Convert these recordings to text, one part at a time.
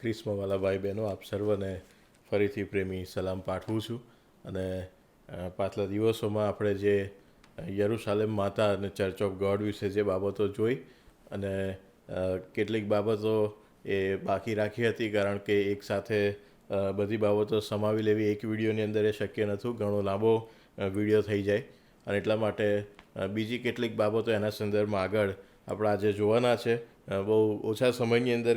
ક્રિસ્મવાલા ભાઈ બહેનો આપ સર્વને ફરીથી પ્રેમી સલામ પાઠવું છું. અને પાછલા દિવસોમાં આપણે જે યરુશાલેમ માતા અને ચર્ચ ઓફ ગોડ વિશે જે બાબતો જોઈ અને કેટલીક બાબતો એ બાકી રાખી હતી, કારણ કે એક સાથે બધી બાબતો સમાવી લેવી એક વિડીયોની અંદર એ શક્ય નહોતું. ઘણો લાંબો વિડીયો થઈ જાય અને એટલા માટે બીજી કેટલીક બાબતો એના સંદર્ભમાં આગળ આપણે આજે જોવાના છે. બહુ ઓછા સમયની અંદર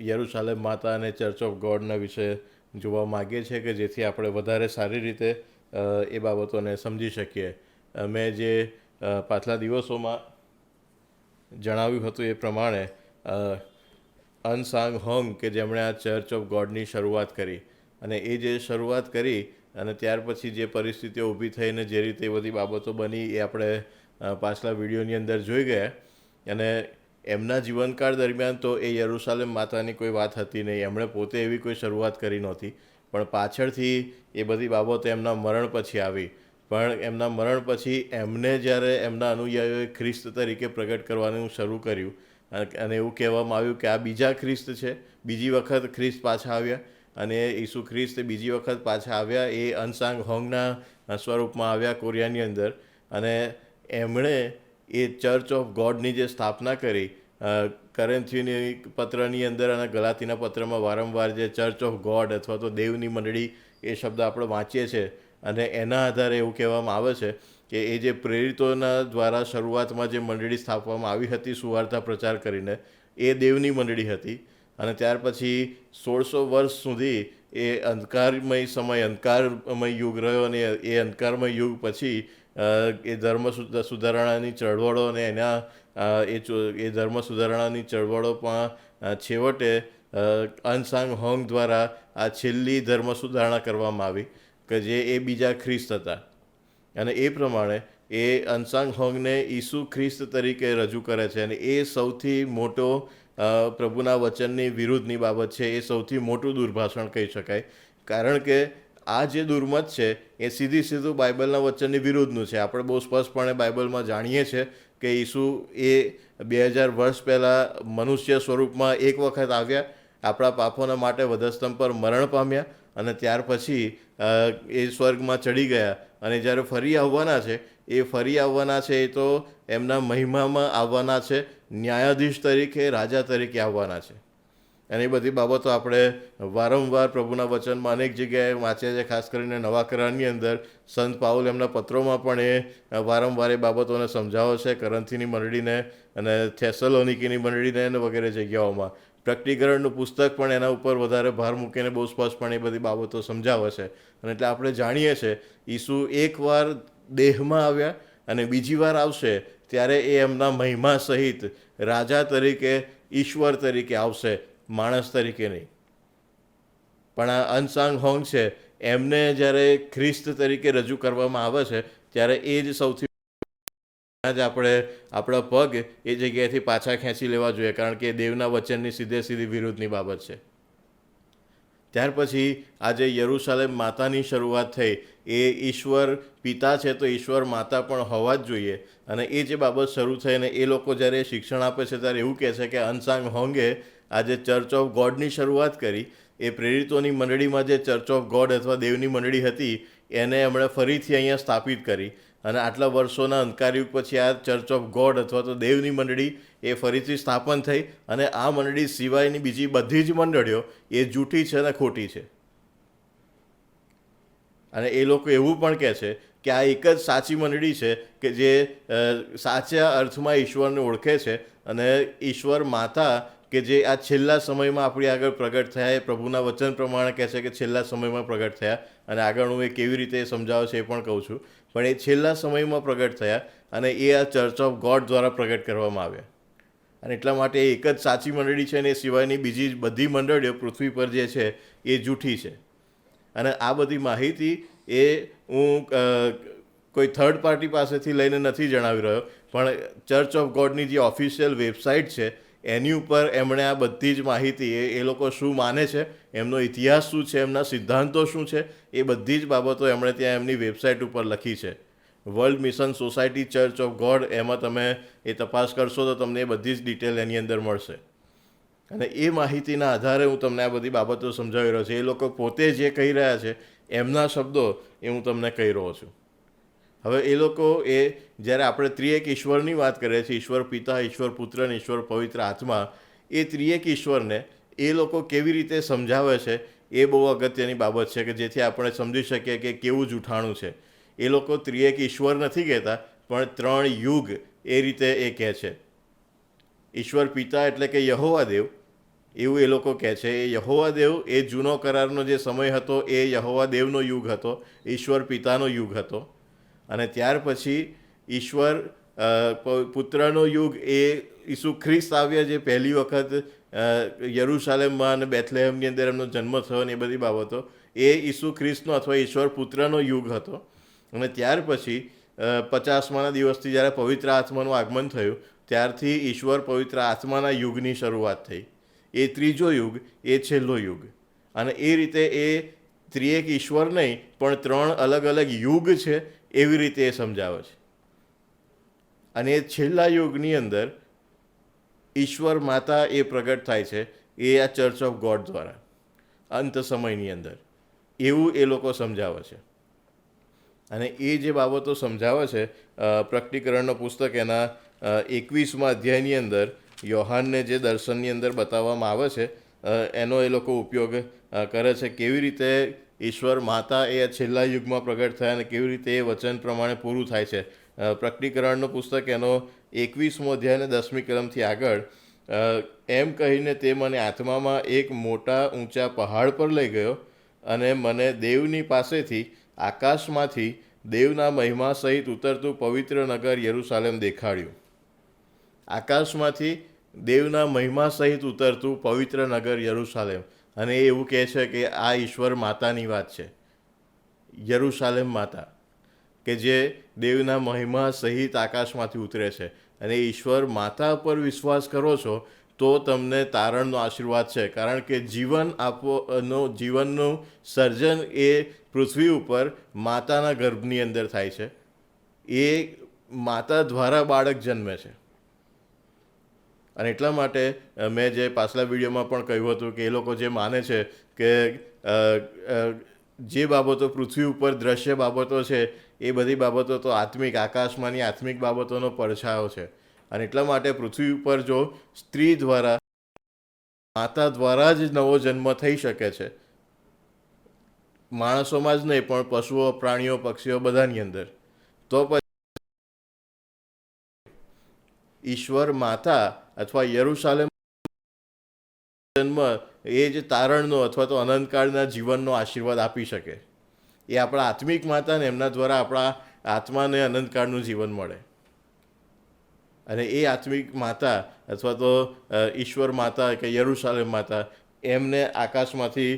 યરુશાલેમ માતા અને ચર્ચ ઓફ ગોડના વિશે જોવા માગીએ છીએ કે જેથી આપણે વધારે સારી રીતે એ બાબતોને સમજી શકીએ. મેં જે પાછલા દિવસોમાં જણાવ્યું હતું એ પ્રમાણે અનસાંગ હોંગ કે જેમણે આ ચર્ચ ઓફ ગોડની શરૂઆત કરી, અને એ જે શરૂઆત કરી અને ત્યાર પછી જે પરિસ્થિતિઓ ઊભી થઈને જે રીતે બધી બાબતો બની એ આપણે પાછલા વિડીયોની અંદર જોઈ ગયા. અને એમના જીવનકાળ દરમિયાન તો એ યરુશાલેમ માતાની કોઈ વાત હતી નહીં, એમણે પોતે એવી કોઈ શરૂઆત કરી નહોતી, પણ પાછળથી એ બધી બાબતો એમના મરણ પછી આવી. પણ એમના મરણ પછી એમને જ્યારે એમના અનુયાયીઓએ ખ્રિસ્ત તરીકે પ્રગટ કરવાનું શરૂ કર્યું અને એવું કહેવામાં આવ્યું કે આ બીજા ખ્રિસ્ત છે, બીજી વખત ખ્રિસ્ત પાછા આવ્યા અને ઈસુ ખ્રિસ્ત બીજી વખત પાછા આવ્યા. એ અનસાંગ હોંગના સ્વરૂપમાં આવ્યા કોરિયાની અંદર, અને એમણે એ ચર્ચ ઓફ ગોડની જે સ્થાપના કરી, કરન્થીની પત્રની અંદર અને ગલાતીના પત્રમાં વારંવાર જે ચર્ચ ઓફ ગોડ અથવા તો દેવની મંડળી એ શબ્દ આપણે વાંચીએ છીએ, અને એના આધારે એવું કહેવામાં આવે છે કે એ જે પ્રેરિતોના દ્વારા શરૂઆતમાં જે મંડળી સ્થાપવામાં આવી હતી સુવાર્તા પ્રચાર કરીને, એ દેવની મંડળી હતી. અને ત્યાર પછી 1600 વર્ષ સુધી એ અંધકારમય સમય, અંધકારમય યુગ રહ્યો, અને એ અંધકારમય યુગ પછી એ ધર્મ સુધારણાની ચળવળો અને એ ધર્મ સુધારણાની ચળવળો પણ છેવટે અનસાંગ હોંગ દ્વારા આ છેલ્લી ધર્મ સુધારણા કરવામાં આવી કે જે એ બીજા ખ્રિસ્ત હતા. અને એ પ્રમાણે એ અનસાંગ હોંગને ઈસુ ખ્રિસ્ત તરીકે રજૂ કરે છે, અને એ સૌથી મોટો પ્રભુના વચનની વિરુદ્ધની બાબત છે. એ સૌથી મોટું દુર્ભાષણ કહી શકાય, કારણ કે આ જે દુર્મત છે એ સીધું બાઇબલના વચનની વિરુદ્ધનું છે. આપણે બહુ સ્પષ્ટપણે બાઇબલમાં જાણીએ છીએ કે ઈસુ એ 2000 વર્ષ પહેલાં મનુષ્ય સ્વરૂપમાં એક વખત આવ્યા, આપણા પાપોના માટે વધસ્તંભ પર મરણ પામ્યા, અને ત્યાર પછી એ સ્વર્ગમાં ચડી ગયા. અને જ્યારે ફરી આવવાના છે, એ ફરી આવવાના છે એ તો એમના મહિમામાં આવવાના છે, ન્યાયાધીશ તરીકે, રાજા તરીકે આવવાના છે. અને એ બધી બાબતો આપણે વારંવાર પ્રભુના વચનમાં અનેક જગ્યાએ વાંચીએ છીએ. ખાસ કરીને નવા કરારની અંદર સંત પાઉલ એમના પત્રોમાં પણ એ વારંવાર એ બાબતોને સમજાવે છે, કરન્થીની મંડળીને અને થેસલોનિકીની મંડળીને અને વગેરે જગ્યાઓમાં. પ્રકટીકરણનું પુસ્તક પણ એના ઉપર વધારે ભાર મૂકીને બહુ સ્પષ્ટપણે એ બધી બાબતો સમજાવે છે. અને એટલે આપણે જાણીએ છીએ ઈસુ એકવાર દેહમાં આવ્યા અને બીજી વાર આવશે ત્યારે એ એમના મહિમા સહિત રાજા તરીકે, ઈશ્વર તરીકે આવશે, માણસ તરીકે નહીં. પણ આ અનસાંગ હોંગ છે, એમને જ્યારે ખ્રિસ્ત તરીકે રજૂ કરવામાં આવે છે ત્યારે એ જ સૌથી જ આપણે આપણા પગ એ જગ્યાએથી પાછા ખેંચી લેવા જોઈએ, કારણ કે દેવના વચનની સીધી વિરુદ્ધની બાબત છે. ત્યાર પછી આજે યરુશાલેમ માતાની શરૂઆત થઈ. એ ઈશ્વર પિતા છે તો ઈશ્વર માતા પણ હોવા જ જોઈએ. અને એ જે બાબત શરૂ થઈને એ લોકો જ્યારે શિક્ષણ આપે છે ત્યારે એવું કહે છે કે અનસાંગ હોંગે આજે ચર્ચ ઓફ ગોડની શરૂઆત કરી. એ પ્રેરિતોની મંડળીમાં જે ચર્ચ ઓફ ગોડ અથવા દેવની મંડળી હતી એને એમણે ફરીથી અહીંયા સ્થાપિત કરી. અને આટલા વર્ષોના અંધકારયુગ પછી આ ચર્ચ ઓફ ગોડ અથવા તો દેવની મંડળી એ ફરીથી સ્થાપન થઈ. અને આ મંડળી સિવાયની બીજી બધી જ મંડળીઓ એ જૂઠી છે અને ખોટી છે. અને એ લોકો એવું પણ કહે છે કે આ એક જ સાચી મંડળી છે કે જે સાચા અર્થમાં ઈશ્વરને ઓળખે છે, અને ઈશ્વર માતા કે જે આ છેલ્લા સમયમાં આપણી આગળ પ્રગટ થયા, એ પ્રભુના વચન પ્રમાણે કહે છે કે છેલ્લા સમયમાં પ્રગટ થયા. અને આગળ હું એ કેવી રીતે સમજાવે છે એ પણ કહું છું. પણ એ છેલ્લા સમયમાં પ્રગટ થયા અને એ આ ચર્ચ ઓફ ગોડ દ્વારા પ્રગટ કરવામાં આવ્યા. અને એટલા માટે એ એક જ સાચી મંડળી છે, અને એ સિવાયની બીજી બધી મંડળીઓ પૃથ્વી પર જે છે એ જૂઠી છે. અને આ બધી માહિતી એ હું કોઈ થર્ડ પાર્ટી પાસેથી લઈને નથી જણાવી રહ્યો, પણ ચર્ચ ઓફ ગોડની જે ઓફિશિયલ વેબસાઇટ છે એની ઉપર એમણે આ બધી જ માહિતી, એ લોકો શું માને છે, એમનો ઇતિહાસ શું છે, એમના સિદ્ધાંતો શું છે, એ બધી જ બાબતો એમણે ત્યાં એમની વેબસાઇટ ઉપર લખી છે. World mission society church of God, એમાં તમે એ તપાસ કરશો તો તમને એ બધી જ ડિટેલ એની અંદર મળશે. અને એ માહિતીના આધારે હું તમને આ બધી બાબતો સમજાવી રહ્યો છું. એ લોકો પોતે જે કહી રહ્યા છે એમના શબ્દો એ હું તમને કહી રહ્યો છું. હવે એ લોકો જ્યારે આપણે ત્રિએક ઈશ્વરની વાત કરીએ છીએ, ઈશ્વર પિતા, ઈશ્વર પુત્ર અને ઈશ્વર પવિત્ર આત્મા, એ ત્રિએક ઈશ્વરને એ લોકો કેવી રીતે સમજાવે છે એ બહુ અગત્યની બાબત છે, કે જેથી આપણે સમજી શકીએ કે કેવું જૂઠાણું છે. એ લોકો ત્રિએક ઈશ્વર નથી કહેતા, પણ 3 યુગ એ રીતે એ કહે છે. ઈશ્વર પિતા એટલે કે યહોવા દેવ, એવું એ લોકો કહે છે. એ યહોવા દેવ એ જૂનો કરારનો જે સમય હતો એ યહોવા દેવનો યુગ હતો, યશ્વર પિતાનો યુગ હતો. અને ત્યાર પછી ઈશ્વર પુત્રનો યુગ એ ઈસુ ખ્રિસ્ત આવ્યા, જે પહેલી વખત યરૂશાલેમમાં અને બેથલેહેમની અંદર એમનો જન્મ થયો ને એ બધી બાબતો, એ ઈસુ ખ્રિસ્તનો અથવા ઈશ્વર પુત્રનો યુગ હતો. અને ત્યાર પછી 50મા દિવસથી જ્યારે પવિત્ર આત્માનું આગમન થયું, ત્યારથી ઈશ્વર પવિત્ર આત્માના યુગની શરૂઆત થઈ. એ ત્રીજો યુગ, એ છેલ્લો યુગ. અને એ રીતે એ ત્રિએક ઈશ્વર નહીં, પણ 3 અલગ અલગ યુગ છે એવી રીતે એ સમજાવે છે. અને એ છેલ્લા યુગની અંદર ઈશ્વર માતા એ પ્રગટ થાય છે, એ આ ચર્ચ ઓફ ગોડ દ્વારા અંત સમયની અંદર, એવું એ લોકો સમજાવે છે. અને એ જે બાબતો સમજાવે છે, પ્રકટીકરણનો પુસ્તક એના 21મા અધ્યાયની અંદર યોહાનને જે દર્શનની અંદર બતાવવામાં આવે છે, એનો એ લોકો ઉપયોગ કરે છે. કેવી રીતે ઈશ્વર માતા એ છેલ્લા યુગમાં પ્રગટ થયા અને કેવી રીતે એ વચન પ્રમાણે પૂરું થાય છે. પ્રકટીકરણનું પુસ્તક એનો 21મો અધ્યાય અને 10મી કલમથી આગળ, એમ કહીને તે મને આત્મામાં એક મોટા ઊંચા પહાડ પર લઈ ગયો અને મને દેવની પાસેથી, આકાશમાંથી દેવના મહિમા સહિત ઉતરતું પવિત્ર નગર યરૂશાલેમ દેખાડ્યું. આકાશમાંથી દેવના મહિમા સહિત ઉતરતું પવિત્ર નગર યરૂશાલેમ. અને એ એવું કહે છે કે આ ઈશ્વર માતાની વાત છે, યરૂશાલેમ માતા, કે જે દેવના મહિમા સહિત આકાશમાંથી ઉતરે છે. અને ઈશ્વર માતા પર વિશ્વાસ કરો છો તો તમને તારણનો આશીર્વાદ છે. કારણ કે જીવનનું સર્જન એ પૃથ્વી ઉપર માતાના ગર્ભની અંદર થાય છે. એ માતા દ્વારા બાળક જન્મે છે. અને એટલા માટે મેં જે પાછલા વિડીયોમાં પણ કહ્યું હતું કે એ લોકો જે માને છે કે જે બાબતો પૃથ્વી ઉપર દ્રશ્ય બાબતો છે એ બધી બાબતો તો આત્મિક, આકાશમાંની આત્મિક બાબતોનો પડછાયો છે. અને એટલા માટે પૃથ્વી ઉપર જો સ્ત્રી દ્વારા, માતા દ્વારા જ નવો જન્મ થઈ શકે છે, માણસોમાં જ નહીં પણ પશુઓ, પ્રાણીઓ, પક્ષીઓ બધાની અંદર, તો પછી ઈશ્વર માતા અથવા યરૂશાલેમ જન્મ એ જ તારણનો અથવા તો અનંતકાળના જીવનનો આશીર્વાદ આપી શકે. એ આપણા આત્મિક માતાને, એમના દ્વારા આપણા આત્માને અનંતકાળનું જીવન મળે. અને એ આત્મિક માતા અથવા તો ઈશ્વર માતા કે યરૂશાલેમ માતા, એમને આકાશમાંથી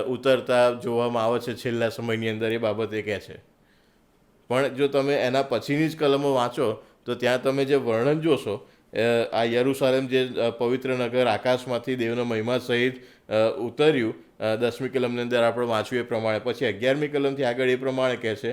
ઉતરતા જોવામાં આવે છે છેલ્લા સમયની અંદર. એ બાબત એ કહે છે. પણ જો તમે એના પછીની જ કલમો વાંચો તો ત્યાં તમે જે વર્ણન જોશો, આ યરૂશાલેમ જે પવિત્ર નગર આકાશમાંથી દેવના મહિમા સહિત ઉતર્યું, 10મી કલમની અંદર આપણે વાંચ્યું એ પ્રમાણે. પછી 11મી કલમથી આગળ એ પ્રમાણે કહે છે,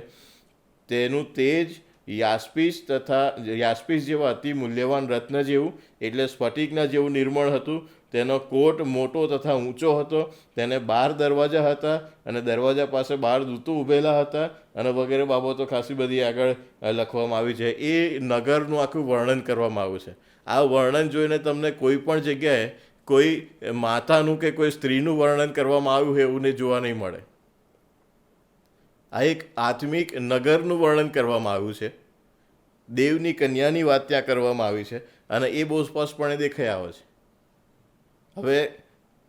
તેનું તેજ યાસ્પીસ જેવા અતિ મૂલ્યવાન રત્ન જેવું, એટલે સ્ફટિકના જેવું નિર્મળ હતું. તેનો કોટ મોટો તથા ઊંચો હતો. તેને 12 દરવાજા હતા અને દરવાજા પાસે 12 દૂતો ઊભેલા હતા. અને વગેરે બાબતો ખાસી બધી આગળ લખવામાં આવી છે. એ નગરનું આખું વર્ણન કરવામાં આવ્યું છે. આ વર્ણન જોઈને તમને કોઈ પણ જગ્યાએ કોઈ માતાનું કે કોઈ સ્ત્રીનું વર્ણન કરવામાં આવ્યું હોય એવું ને જોવા નહીં મળે. આ એક આત્મિક નગરનું વર્ણન કરવામાં આવ્યું છે. દેવની કન્યાની વાત ત્યાં કરવામાં આવી છે અને એ બહુ સ્પષ્ટપણે દેખાઈ આવે છે. હવે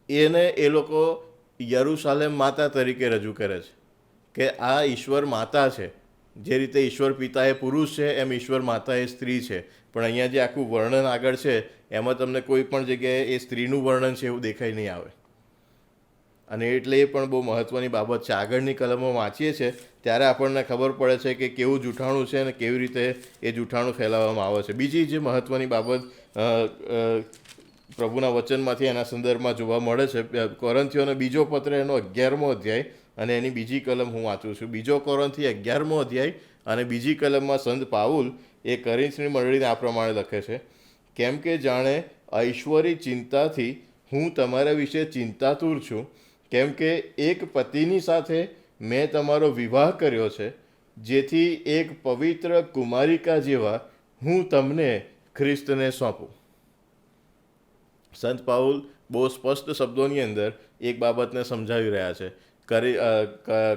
એને એ લોકો યરૂશાલેમ માતા તરીકે રજૂ કરે છે કે આ ઈશ્વર માતા છે. જે રીતે ઈશ્વર પિતા એ પુરુષ છે, એમ ઈશ્વર માતા એ સ્ત્રી છે. પણ અહીંયા જે આખું વર્ણન આગળ છે એમાં તમને કોઈ પણ જગ્યાએ એ સ્ત્રીનું વર્ણન છે એવું દેખાઈ નહીં આવે. અને એટલે એ પણ બહુ મહત્ત્વની બાબત છે. આગળની કલમો વાંચીએ છીએ ત્યારે આપણને ખબર પડે છે કે કેવું જૂઠાણું છે અને કેવી રીતે એ જૂઠાણું ફેલાવવામાં આવે છે. બીજી જે મહત્ત્વની બાબત પ્રભુના વચનમાંથી એના સંદર્ભમાં જોવા મળે છે, કોરિન્થીયોનો બીજો પત્ર એનો 11મો અધ્યાય અને એની બીજી કલમ હું વાંચું છું. બીજો કોરિન્થી 11મો અધ્યાય અને બીજી કલમમાં સંત પાઉલ એ કોરિન્થની મંડળીને આ પ્રમાણે લખે છે, કેમ કે જાણે ઐશ્વરી ચિંતાથી હું તમારા વિશે ચિંતાતુર છું, કેમ કે એક પતિની સાથે મેં તમારો વિવાહ કર્યો છે, જેથી એક પવિત્ર કુમારિકા જેવા હું તમને ખ્રિસ્તને સોંપું. સંત પાઉલ બહુ સ્પષ્ટ શબ્દોની અંદર એક બાબતને સમજાવી રહ્યા છે.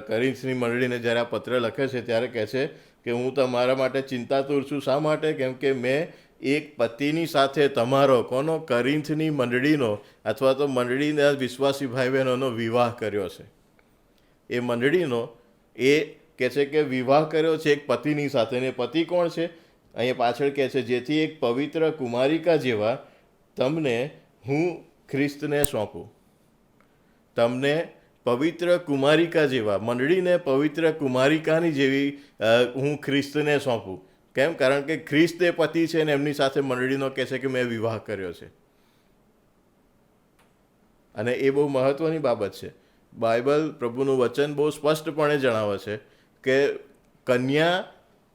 કરિન્થની મંડળીને જ્યારે આ પત્ર લખે છે ત્યારે કહે છે કે હું તમારા માટે ચિંતાતુર છું. શા માટે? કેમ કે મેં એક પતિની સાથે તમારો, કોનો? કરિન્થની મંડળીનો અથવા તો મંડળીના વિશ્વાસી ભાઈ બહેનોનો વિવાહ કર્યો છે. એ મંડળીનો એ કહે છે કે વિવાહ કર્યો છે એક પતિની સાથે. ને પતિ કોણ છે? અહીંયા પાછળ કહે છે, જેથી એક પવિત્ર કુમારિકા જેવા તમને હું ખ્રિસ્તને સોંપું. તમને પવિત્ર કુમારિકા જેવા, મંડળીને પવિત્ર કુમારિકાની જેવી હું ખ્રિસ્તને સોંપું. કેમ? કારણ કે ખ્રિસ્ત એ પતિ છે અને એમની સાથે મંડળીનો કહે છે કે મેં વિવાહ કર્યો છે. અને એ બહુ મહત્વની બાબત છે. બાઇબલ, પ્રભુનું વચન બહુ સ્પષ્ટપણે જણાવે છે કે કન્યા,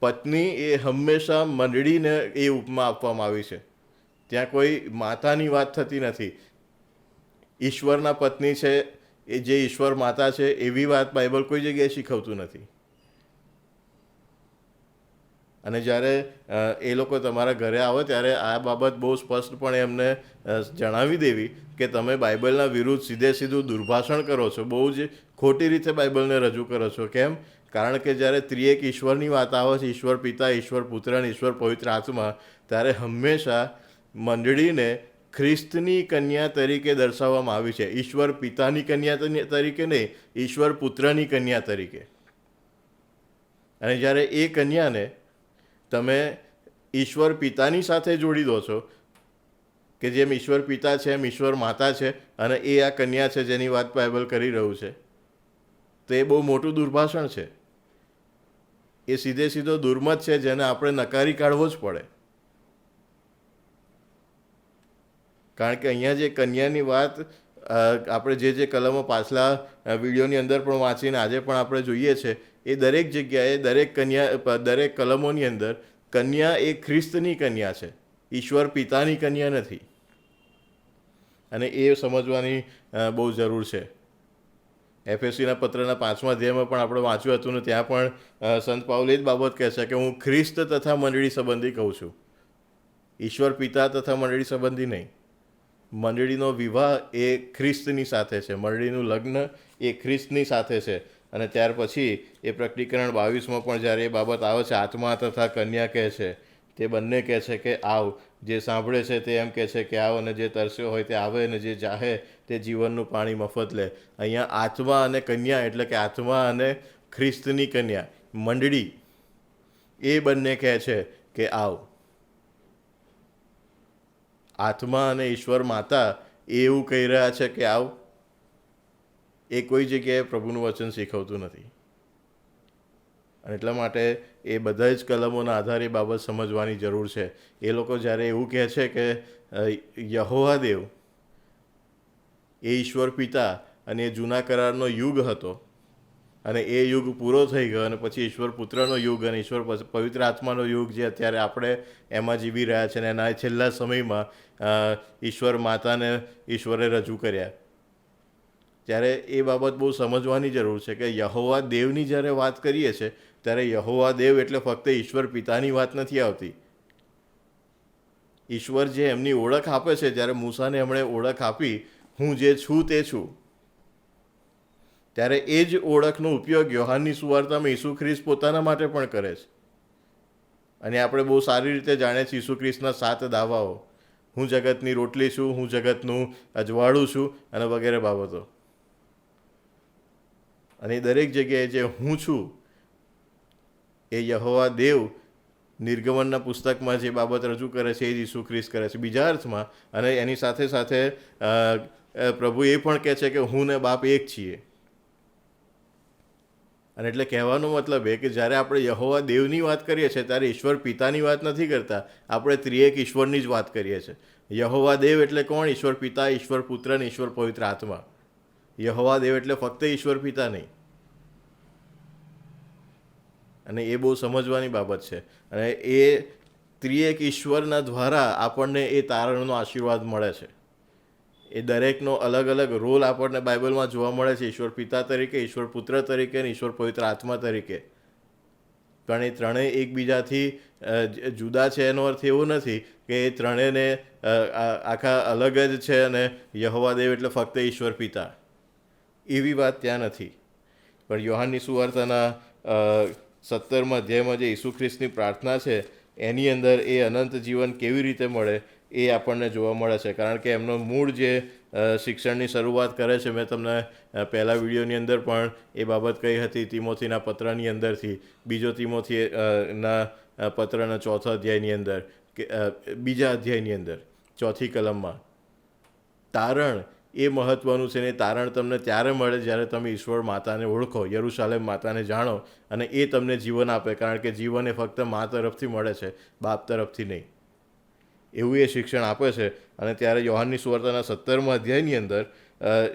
પત્ની એ હંમેશા મંડળીને એ ઉપમા આપવામાં આવી છે. ત્યાં કોઈ માતાની વાત થતી નથી. ઈશ્વરના પત્ની છે એ જે ઈશ્વર માતા છે એવી વાત બાઇબલ કોઈ જગ્યાએ શીખવતું નથી. અને જ્યારે એ લોકો તમારા ઘરે આવે ત્યારે આ બાબત બહુ સ્પષ્ટપણે એમને જણાવી દેવી કે તમે બાઇબલના વિરુદ્ધ સીધું દુર્ભાષણ કરો છો, બહુ જ ખોટી રીતે બાઇબલને રજૂ કરો છો. કેમ? કારણ કે જ્યારે ત્રિએક ઈશ્વરની વાત આવે છે, ઈશ્વર પિતા, ઈશ્વર પુત્ર અને ઈશ્વર પવિત્ર આત્મા, ત્યારે હંમેશા મંડળીને ખ્રિસ્તની કન્યા તરીકે દર્શાવવામાં આવી છે. ઈશ્વર પિતાની કન્યા તરીકે નહીં, ઈશ્વર પુત્રની કન્યા તરીકે. અને જ્યારે એ કન્યાને તમે ઈશ્વર પિતાની સાથે જોડી દો છો કે જેમ ઈશ્વર પિતા છે એમ ઈશ્વર માતા છે, અને એ આ કન્યા છે જેની વાત બાઇબલ કરી રહ્યું છે, તો એ બહુ મોટું દુર્ભાષણ છે. એ સીધો દુર્મત છે જેને આપણે નકારી કાઢવો જ પડે. કારણ કે અહીંયા જે કન્યાની વાત આપણે જે કલમો પાછલા વિડીયોની અંદર પણ વાંચીને આજે પણ આપણે જોઈએ છે, એ દરેક જગ્યાએ દરેક કલમોની અંદર કન્યા એ ખ્રિસ્તની કન્યા છે, ઈશ્વર પિતાની કન્યા નથી. અને એ સમજવાની બહુ જરૂર છે. એફએસસીના પત્રના 5મા અધ્યાયમાં પણ આપણે વાંચ્યું હતું ને ત્યાં પણ સંત પાઉલ એ જ બાબત કહે છે કે હું ખ્રિસ્ત તથા મંડળી સંબંધી કહું છું, ઈશ્વર પિતા તથા મંડળી સંબંધી નહીં. મંડળીનો વિવાહ એ ખ્રિસ્તની સાથે છે, મંડળીનું લગ્ન એ ખ્રિસ્તની સાથે છે. અને ત્યાર પછી એ પ્રકટીકરણ 22માં પણ જ્યારે એ બાબત આવે છે, આત્મા તથા કન્યા કહે છે, તે બંને કહે છે કે આવ. જે સાંભળે છે તે એમ કહે છે કે આવ, અને જે તરસ્યો હોય તે આવે, અને જે ચાહે તે જીવનનું પાણી મફત લે. અહીંયા આત્મા અને કન્યા એટલે કે આત્મા અને ખ્રિસ્તની કન્યા, મંડળી, એ બંને કહે છે કે આવ. આત્મા અને ઈશ્વર માતા એ એવું કહી રહ્યા છે કે આવ, એ કોઈ જગ્યાએ પ્રભુનું વચન શીખવતું નથી. અને એટલા માટે એ બધા જ કલમોના આધારે એ બાબત સમજવાની જરૂર છે. એ લોકો જ્યારે એવું કહે છે કે યહોવા દેવ એ ઈશ્વર પિતા અને એ જૂના કરારનો યુગ હતો, અને એ યુગ પૂરો થઈ ગયો, અને પછી ઈશ્વર પુત્રનો યુગ અને ઈશ્વર પવિત્ર આત્માનો યુગ જે અત્યારે આપણે એમાં જીવી રહ્યા છે, અને એના છેલ્લા સમયમાં ઈશ્વર માતાને ઈશ્વરે રજૂ કર્યા. ત્યારે એ બાબત બહુ સમજવાની જરૂર છે કે યહોવા દેવની જ્યારે વાત કરીએ છીએ ત્યારે યહોવા દેવ એટલે ફક્ત ઈશ્વર પિતાની વાત નથી આવતી. ઈશ્વર જે એમની ઓળખ આપે છે, જ્યારે મૂસાને એમણે ઓળખ આપી, હું જે છું તે છું, ત્યારે એ જ ઓળખનો ઉપયોગ યોહાનની સુવાર્તામાં ઈસુ ખ્રિસ્ત પોતાના માટે પણ કરે છે. અને આપણે બહુ સારી રીતે જાણીએ છીએ ઈસુ ખ્રિસ્તના 7 દાવાઓ, હું જગતની રોટલી છું, હું જગતનું અજવાળું છું, અને વગેરે બાબતો. અને દરેક જગ્યાએ જે હું છું એ યહોવા દેવ નિર્ગમનના પુસ્તકમાં જે બાબત રજૂ કરે છે એ જ ઈસુ ખ્રિસ્ત કરે છે બીજા અર્થમાં. અને એની સાથે સાથે પ્રભુ એ પણ કહે છે કે હું ને બાપ એક છીએ. અને એટલે કહેવાનો મતલબ એ કે જ્યારે આપણે યહોવા દેવની વાત કરીએ છીએ ત્યારે ઈશ્વર પિતાની વાત નથી કરતા, આપણે ત્રિએક ઈશ્વરની જ વાત કરીએ છીએ. યહોવા દેવ એટલે કોણ? ઈશ્વર પિતા, ઈશ્વર પુત્ર અને ઈશ્વર પવિત્ર આત્મા. યહોવા દેવ એટલે ફક્ત ઈશ્વર પિતા નહીં. અને એ બહુ સમજવાની બાબત છે. અને એ ત્રિએક ઈશ્વરના દ્વારા આપણને એ તારણનો આશીર્વાદ મળે છે. એ દરેકનો અલગ અલગ રોલ આપણને બાઇબલમાં જોવા મળે છે. ઈશ્વર પિતા તરીકે, ઈશ્વર પુત્ર તરીકે અને ઈશ્વર પવિત્ર આત્મા તરીકે. પણ એ ત્રણેય એકબીજાથી જુદા છે એનો અર્થ એવો નથી કે એ ત્રણેયને આખા અલગ જ છે અને યહોવા દેવ એટલે ફક્ત ઈશ્વર પિતા. એવી વાત ત્યાં નથી. પણ યોહાનની સુવાર્તાના 17મા અધ્યાયમાં જે ઈસુ ખ્રિસ્તની પ્રાર્થના છે એની અંદર એ અનંત જીવન કેવી રીતે મળે એ આપણને જોવા મળે છે. કારણ કે એમનો મૂળ જે શિક્ષણની શરૂઆત કરે છે, મેં તમને પહેલા વિડીયોની અંદર પણ એ બાબત કહી હતી તિમોથીના પત્રની અંદરથી, બીજો તિમોથી ના પત્રના 4થા અધ્યાયની અંદર, કે બીજા અધ્યાયની અંદર 4થી કલમમાં. તારણ એ મહત્ત્વનું છે ને તારણ તમને ત્યારે મળે જ્યારે તમે ઈશ્વર માતાને ઓળખો, યરુશાલેમ માતાને જાણો અને એ તમને જીવન આપે. કારણ કે જીવન એ ફક્ત મા તરફથી મળે છે, બાપ તરફથી નહીં. એવું એ શિક્ષણ આપે છે. અને ત્યારે યોહાનની સુવાર્તાના 17મા અધ્યાયની અંદર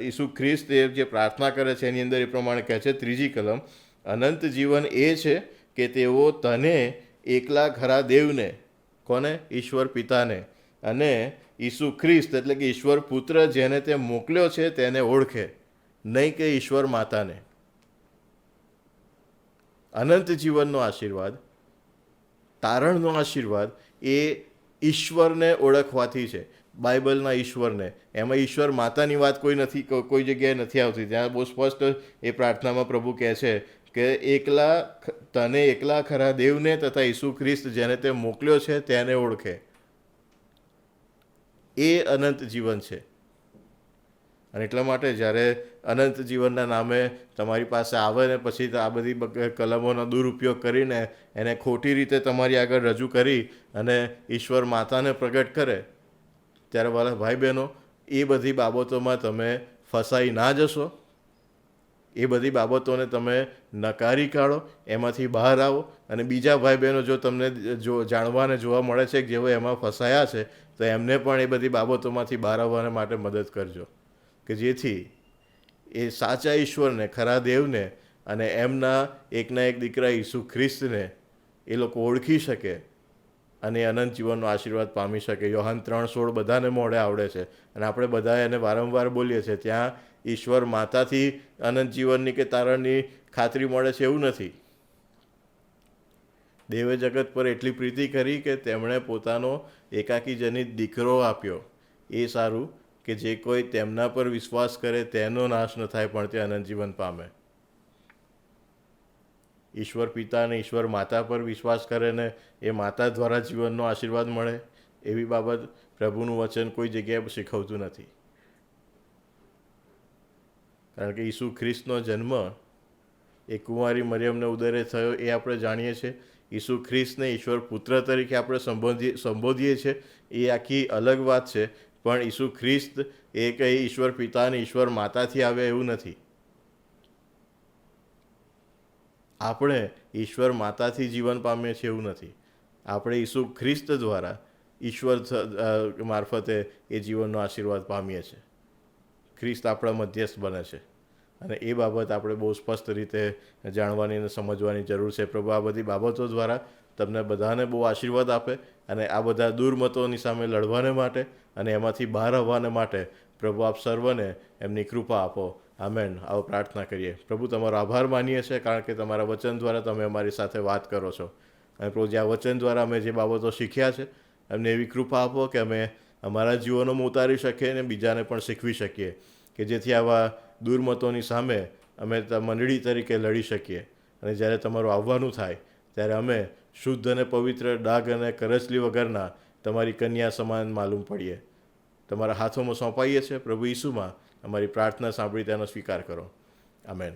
ઈસુ ખ્રિસ્ત એ જે પ્રાર્થના કરે છે એની અંદર એ પ્રમાણે કહે છે, 3જી કલમ, અનંત જીવન એ છે કે તેઓ તને એકલા ખરા દેવને, કોને? ઈશ્વર પિતાને, અને ઈસુ ખ્રિસ્ત એટલે કે ઈશ્વર પુત્ર જેને તે મોકલ્યો છે તેને ઓળખે, નહીં કે ઈશ્વર માતાને. અનંત જીવનનો આશીર્વાદ, તારણનો આશીર્વાદ એ ઈશ્વરને ઓળખવાથી છે, બાઇબલના ઈશ્વરને. એમાં ઈશ્વર માતાની વાત કોઈ જગ્યાએ નથી આવતી. ત્યાં બહુ સ્પષ્ટ એ પ્રાર્થનામાં પ્રભુ કહે છે કે તને એકલા ખરા દેવને તથા ઈસુ ખ્રિસ્ત જેને તે મોકલ્યો છે તેને ઓળખે. એ અનંત જીવન છે. અને એટલા માટે જ્યારે અનંત જીવનના નામે તમારી પાસે આવે ને પછી આ બધી કલમોનો દુરુપયોગ કરીને એને ખોટી રીતે તમારી આગળ રજૂ કરી અને ઈશ્વર માતાને પ્રગટ કરે, ત્યારે વાલા ભાઈ બહેનો, એ બધી બાબતોમાં તમે ફસાઈ ના જશો. એ બધી બાબતોને તમે નકારી કાઢો, એમાંથી બહાર આવો. અને બીજા ભાઈ બહેનો જો તમને જાણવાને જોવા મળે છે કે જેઓ એમાં ફસાયા છે, તો એમને પણ એ બધી બાબતોમાંથી બહાર આવવાને માટે મદદ કરજો, કે જેથી એ સાચા ઈશ્વરને, ખરા દેવને અને એમના એકના એક દીકરા ઈસુ ખ્રિસ્તને એ લોકો ઓળખી શકે અને અનંત જીવનનો આશીર્વાદ પામી શકે. યોહાન 3:16 બધાને મોઢે આવડે છે અને આપણે બધા એને વારંવાર બોલીએ છીએ. ત્યાં ઈશ્વર માતાથી અનંત જીવનની કે તારણની ખાતરી મળે છે એવું નથી. દેવે જગત પર એટલી પ્રીતિ કરી કે તેમણે પોતાનો એકાકી જનિત દીકરો આપ્યો. એ સારું કે જે કોઈ તેમના પર વિશ્વાસ કરે તેનો નાશ ન થાય પણ તે અનંત જીવન પામે. ઈશ્વર પિતા અને ઈશ્વર માતા પર વિશ્વાસ કરે ને એ માતા દ્વારા જીવનનો આશીર્વાદ મળે, એવી બાબત પ્રભુનું વચન કોઈ જગ્યાએ શીખવતું નથી. કારણ કે ઈસુ ખ્રિસ્તનો જન્મ એ કુંવારી મરિયમને ઉદરે થયો એ આપણે જાણીએ છીએ. ઈસુ ખ્રિસ્તને ઈશ્વર પુત્ર તરીકે આપણે સંબોધીએ છીએ, એ આખી અલગ વાત છે. પણ ઈસુ ખ્રિસ્ત એ કંઈ ઈશ્વર પિતા અને ઈશ્વર માતાથી આવે એવું નથી. આપણે ઈશ્વર માતાથી જીવન પામીએ છીએ એવું નથી. આપણે ઈસુ ખ્રિસ્ત દ્વારા ઈશ્વર મારફતે એ જીવનનો આશીર્વાદ પામીએ છીએ. ખ્રિસ્ત આપણા મધ્યસ્થ બને છે અને એ બાબત આપણે બહુ સ્પષ્ટ રીતે જાણવાની અને સમજવાની જરૂર છે. પ્રભુ આ બધી બાબતો દ્વારા તમને બધાને બહુ આશીર્વાદ આપે અને આ બધા દુર્મતોની સામે લડવાને માટે અને એમાંથી બહાર આવવાને માટે પ્રભુ આપ સર્વને એમની કૃપા આપો. આમેન. આવો પ્રાર્થના કરીએ. પ્રભુ, તમારો આભાર માનીએ છીએ કારણ કે તમારા વચન દ્વારા તમે અમારી સાથે વાત કરો છો. અને પ્રભુ, જે આ વચન દ્વારા અમે જે બાબતો શીખ્યા છે એમને એવી કૃપા આપો કે અમે અમારા જીવનોમાં ઉતારી શકીએ અને બીજાને પણ શીખવી શકીએ, કે જેથી આવા દુર્મતોની સામે અમે મંડળી તરીકે લડી શકીએ. અને જ્યારે તમારું આવવાનું થાય ત્યારે અમે શુદ્ધ અને પવિત્ર, ડાઘ અને કરચલી વગરના તમારી કન્યા સમાન માલુમ પડીએ. તમારા હાથોમાં સોંપાઈએ છીએ પ્રભુ ઈસુમાં. અમારી પ્રાર્થના સાંભળી તેનો સ્વીકાર કરો. આમેન.